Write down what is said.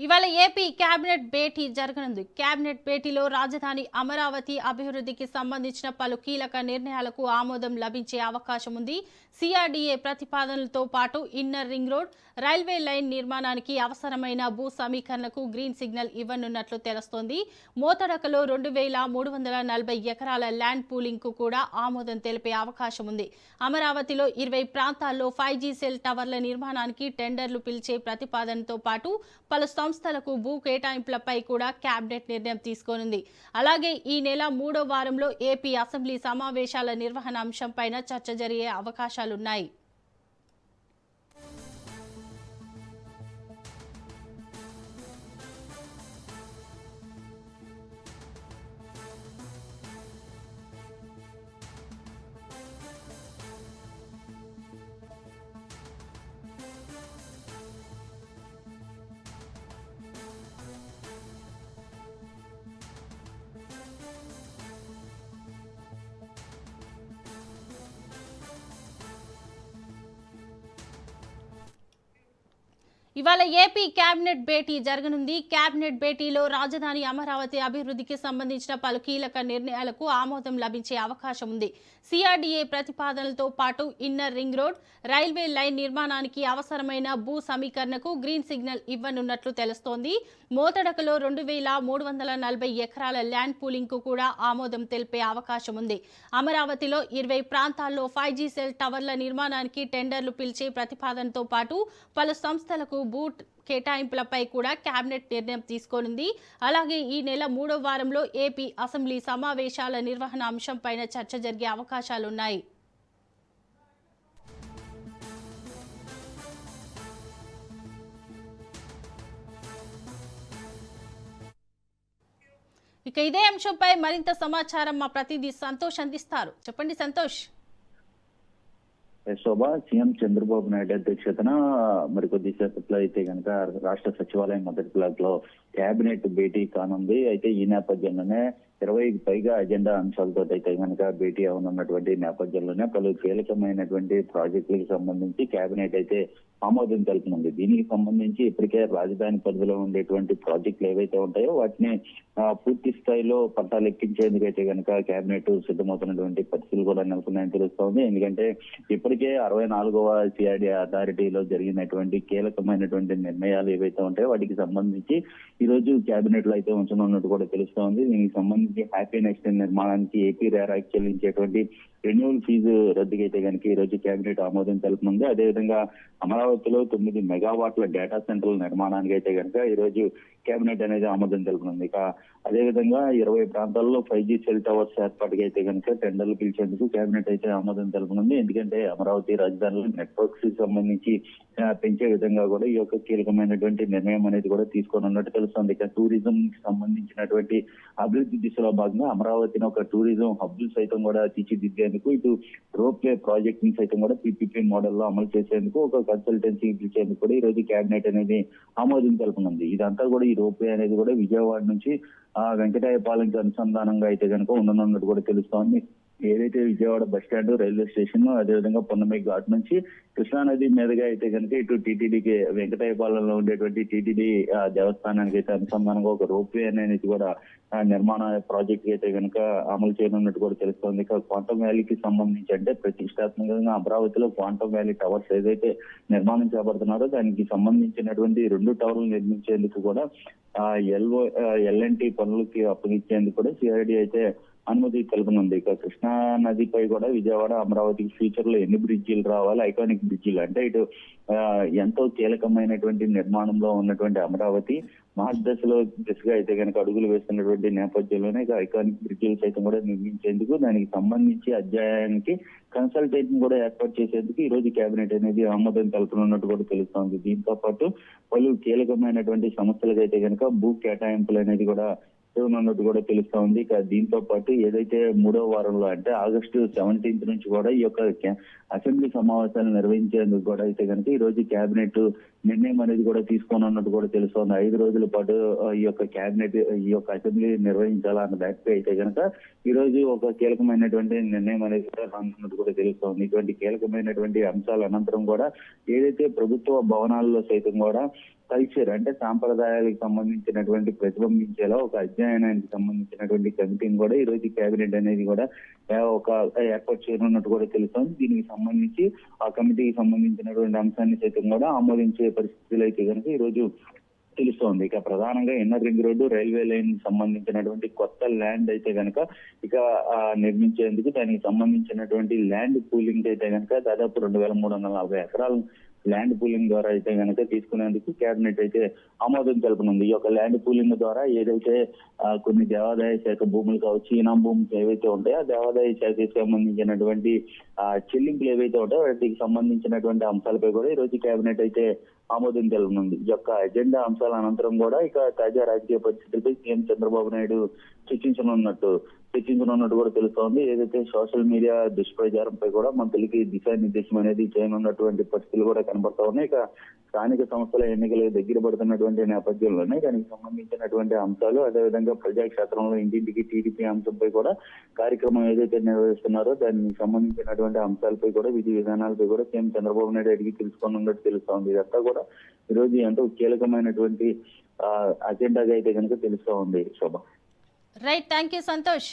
ఇవాళ AP cabinet భేటీ జరగనుంది. Cabinet భేటీలో రాజధాని అమరావతి అభివృద్ధికి సంబంధించిన పలు కీలక నిర్ణయాలకు ఆమోదం లభించే అవకాశం ఉంది. సిఆర్డీఏ ప్రతిపాదనలతో పాటు inner ring road, railway line నిర్మాణానికి అవసరమైన భూ సమీకరణకు గ్రీన్ సిగ్నల్ ఇవ్వనున్నట్లు తెలుస్తోంది. మోతడకలో 2340 ఎకరాల ల్యాండ్ పూలింగ్ కు కూడా ఆమోదం తెలిపే అవకాశం ఉంది. అమరావతిలో 20 ప్రాంతాల్లో 5G సెల్ టవర్ల నిర్మాణానికి టెండర్లు పిలిచే ప్రతిపాదనతో పాటు పలు సంస్థలకు భూ కేటాయింపులపై కూడా కేబినెట్ నిర్ణయం తీసుకోనుంది. అలాగే ఈ నెల 3వ వారంలో ఏపీ అసెంబ్లీ సమావేశాల నిర్వహణ అంశంపైన చర్చ జరిగే అవకాశాలున్నాయి. ఇవాళ ఏపీ కేబినెట్ భేటీ జరగనుంది. కేబినెట్ భేటీలో రాజధాని అమరావతి అభివృద్ధికి సంబంధించిన పలు కీలక నిర్ణయాలకు ఆమోదం లభించే అవకాశం ఉంది. సిఆర్డీఏ ప్రతిపాదనలతో పాటు inner ring road, railway line నిర్మాణానికి అవసరమైన భూ సమీకరణకు గ్రీన్ సిగ్నల్ ఇవ్వనున్నట్లు తెలుస్తోంది. మోతడకలో 2340 ఎకరాల ల్యాండ్ పూలింగ్ కు కూడా ఆమోదం తెలిపే అవకాశం ఉంది. అమరావతిలో 20 ప్రాంతాల్లో 5G సెల్ టవర్ల నిర్మాణానికి టెండర్లు పిలిచే ప్రతిపాదనతో పాటు పలు సంస్థలకు భూ కేటాయింపులపై కూడా కేబినెట్ నిర్ణయం తీసుకోనుంది. అలాగే ఈ నెల 3వ వారంలో ఏపీ అసెంబ్లీ సమావేశాల నిర్వహణ అంశంపైన చర్చ జరిగే అవకాశాలున్నాయి. ఇక ఇదే అంశంపై మరింత సమాచారం మా ప్రతినిధి సంతోష్ అందిస్తారు. చెప్పండి సంతోష్. శోభ, సీఎం చంద్రబాబు నాయుడు అధ్యక్షతన మరికొద్ది సేపట్లో అయితే కనుక రాష్ట్ర సచివాలయం మొదటి బ్లాక్ లో కేబినెట్ భేటీ కానుంది. అయితే ఈ నేపథ్యంలోనే 20కి పైగా అజెండా అంశాలతో అయితే కనుక భేటీ అవనున్నటువంటి నేపథ్యంలోనే పలు కీలకమైనటువంటి ప్రాజెక్టులకు సంబంధించి కేబినెట్ అయితే ఆమోదం తెలుపుతుంది. దీనికి సంబంధించి ఇప్పటికే రాజధాని పరిధిలో ఉండేటువంటి ప్రాజెక్టులు ఏవైతే ఉంటాయో వాటిని పూర్తి స్థాయిలో పట్టాలు ఎక్కించేందుకు అయితే కనుక కేబినెట్ సిద్ధమవుతున్నటువంటి పరిస్థితులు కూడా నెలకొన్నాయని తెలుస్తోంది. ఎందుకంటే ఇప్పటికే 64వ సిఆర్డీ అథారిటీలో జరిగినటువంటి కీలకమైనటువంటి నిర్ణయాలు ఏవైతే ఉంటాయో వాటికి సంబంధించి ఈ రోజు కేబినెట్ లో అయితే ఉంచనున్నట్టు కూడా తెలుస్తోంది. దీనికి సంబంధించి హ్యాపీ నెక్స్ట్ నిర్మాణానికి ఏపీ రేరాకి చెల్లించేటువంటి రెన్యువల్ ఫీజు రద్దుకి అయితే కనుక ఈ రోజు కేబినెట్ ఆమోదం తెలుపుతుంది. అదేవిధంగా అమరావతిలో 9 మెగావాట్ల డేటా సెంటర్ల నిర్మాణానికి అయితే కనుక ఈ రోజు కేబినెట్ అనేది ఆమోదం తెలుపుతుంది. ఇక అదేవిధంగా 20 ప్రాంతాల్లో 5G సెల్ టవర్స్ ఏర్పాటుకి అయితే కనుక టెండర్లు పిలిచేందుకు కేబినెట్ అయితే ఆమోదం తెలుపుతుంది. ఎందుకంటే అమరావతి రాజధానిలో నెట్వర్క్స్ కి సంబంధించి పెంచే విధంగా కూడా ఈ యొక్క కీలకమైనటువంటి నిర్ణయం అనేది కూడా తీసుకోనున్నట్టు తెలుస్తుంది. ఇక టూరిజం కి సంబంధించినటువంటి అభివృద్ధి దిశలో భాగంగా అమరావతిని ఒక టూరిజం హబ్ సైతం కూడా తీర్చిదిద్దేందుకు ఇటు రోప్వే ప్రాజెక్ట్ ని సైతం కూడా పీపీపీ మోడల్ లో అమలు చేసేందుకు ఒక కన్సల్టెన్సీ పిలిచేందుకు కూడా ఈ రోజు కేబినెట్ అనేది ఆమోదం తెలుపనుంది. ఇదంతా కూడా ఈ రోప్వే అనేది కూడా విజయవాడ నుంచి వెంకటాయపాలెంకి అనుసంధానంగా అయితే కనుక ఉండనున్నట్టు కూడా తెలుస్తోంది. ఏదైతే Vijayawada bus stand, railway station, అదేవిధంగా పొన్నమై ఘాట్ నుంచి కృష్ణానది మీదుగా అయితే కనుక ఇటు టీటీడీకి వెంకటాయపాలెంలో ఉండేటువంటి టీటీడీ దేవస్థానానికి అయితే అనుసంధానంగా ఒక రోప్వే అనేది కూడా నిర్మాణ ప్రాజెక్ట్ అయితే కనుక అమలు చేయనున్నట్టు కూడా తెలుస్తోంది. ఇక క్వాంటమ్ వ్యాలీకి సంబంధించి అంటే ప్రతిష్టాత్మకంగా అమరావతిలో క్వాంటమ్ వ్యాలీ టవర్స్ ఏదైతే నిర్మాణం చేపడుతున్నారో దానికి సంబంధించినటువంటి 2 టవర్లు నిర్మించేందుకు కూడా ఎల్ఎన్టీ పనులకి అప్పగించేందుకు కూడా సిఆర్డీ అయితే అనుమతి తెలుపనుంది. ఇక కృష్ణా నదిపై కూడా విజయవాడ అమరావతికి ఫ్యూచర్ లో ఎన్ని బ్రిడ్జిలు రావాలి, ఐకానిక్ బ్రిడ్జిలు అంటే ఇటు ఎంతో కీలకమైనటువంటి నిర్మాణంలో ఉన్నటువంటి అమరావతి దిశగా అయితే కనుక అడుగులు వేస్తున్నటువంటి నేపథ్యంలోనే ఇక ఐకానిక్ బ్రిడ్జిలు సైతం కూడా నిర్మించేందుకు దానికి సంబంధించి అధ్యాయానికి కన్సల్టేషన్ కూడా ఏర్పాటు చేసేందుకు ఈ రోజు కేబినెట్ అనేది ఆమోదం తెలుపనున్నట్టు కూడా తెలుస్తోంది. దీంతో పాటు పలు కీలకమైనటువంటి సమస్యలకు అయితే కనుక భూ కేటాయింపులు అనేది కూడా ఉన్నట్టు కూడా తెలుస్తా ఉంది. ఇక దీంతో పాటు ఏదైతే 3వ వారంలో అంటే ఆగస్టు 17 నుంచి కూడా ఈ యొక్క అసెంబ్లీ సమావేశాలు నిర్వహించేందుకు కూడా అయితే కనుక ఈ రోజు కేబినెట్ నిర్ణయం అనేది కూడా తీసుకోనున్నట్టు కూడా తెలుస్తోంది. 5 రోజుల పాటు ఈ యొక్క కేబినెట్ ఈ యొక్క అసెంబ్లీ నిర్వహించాలన్న దానిపై అయితే కనుక ఈ రోజు ఒక కీలకమైనటువంటి నిర్ణయం అనేది కూడా రానున్నట్టు కూడా తెలుస్తోంది. ఇటువంటి కీలకమైనటువంటి అంశాల అనంతరం కూడా ఏదైతే ప్రభుత్వ భవనాల్లో సైతం కూడా కల్చర్ అంటే సాంప్రదాయాలకు సంబంధించినటువంటి ప్రతిబింబించేలా ఒక అధ్యయనానికి సంబంధించినటువంటి కమిటీని కూడా ఈ రోజు కేబినెట్ అనేది కూడా ఒక ఏర్పాటు చేయనున్నట్టు కూడా తెలుస్తోంది. దీనికి సంబంధించి ఆ కమిటీకి సంబంధించినటువంటి అంశాన్ని సైతం కూడా ఆమోదించే పరిస్థితులు అయితే కనుక ఈ రోజు తెలుస్తోంది. ఇక ప్రధానంగా inner ring road railway line సంబంధించినటువంటి కొత్త ల్యాండ్ అయితే కనుక ఇక నిర్మించేందుకు దానికి సంబంధించినటువంటి ల్యాండ్ పూలింగ్ అయితే కనుక దాదాపు 2,340 ఎకరాలు ల్యాండ్ పూలింగ్ ద్వారా అయితే కనుక తీసుకునేందుకు కేబినెట్ అయితే ఆమోదం తెలుపనుంది. ఈ యొక్క ల్యాండ్ పూలింగ్ ద్వారా ఏదైతే కొన్ని దేవాదాయ శాఖ భూములు కావచ్చు, ఈనాం భూములు ఏవైతే ఉంటాయో ఆ దేవాదాయ శాఖకి సంబంధించినటువంటి చెల్లింపులు ఏవైతే ఉంటాయో వాటికి సంబంధించినటువంటి అంశాలపై కూడా ఈ రోజు కేబినెట్ అయితే ఆమోదం తెలుపనుంది. ఈ యొక్క ఎజెండా అంశాల అనంతరం కూడా ఇక తాజా రాజకీయ పరిస్థితులపై సీఎం చంద్రబాబు నాయుడు చర్చించనున్నట్టు కూడా తెలుస్తోంది. ఏదైతే సోషల్ మీడియా దుష్ప్రచారంపై కూడా మంత్రులకి దిశానిర్దేశం అనేది చేయనున్నటువంటి పరిస్థితులు కూడా కనబడతా ఉన్నాయి. ఇక స్థానిక సంస్థల ఎన్నికలు దగ్గర పడుతున్నటువంటి నేపథ్యంలోనే దానికి సంబంధించినటువంటి అంశాలు, అదేవిధంగా ప్రజాక్షేత్రంలో ఇంటింటికి టీడీపీ అంశంపై కూడా కార్యక్రమం ఏదైతే నిర్వహిస్తున్నారో దానికి సంబంధించినటువంటి అంశాలపై కూడా విధి విధానాలపై కూడా సీఎం చంద్రబాబు నాయుడు అడిగి తెలుసుకున్నట్టు తెలుస్తోంది. ఇదంతా కూడా ఈ రోజు ఎంతో కీలకమైనటువంటి అజెండాగా అయితే కనుక తెలుస్తూ ఉంది. Shobha. Right, thank you Santosh.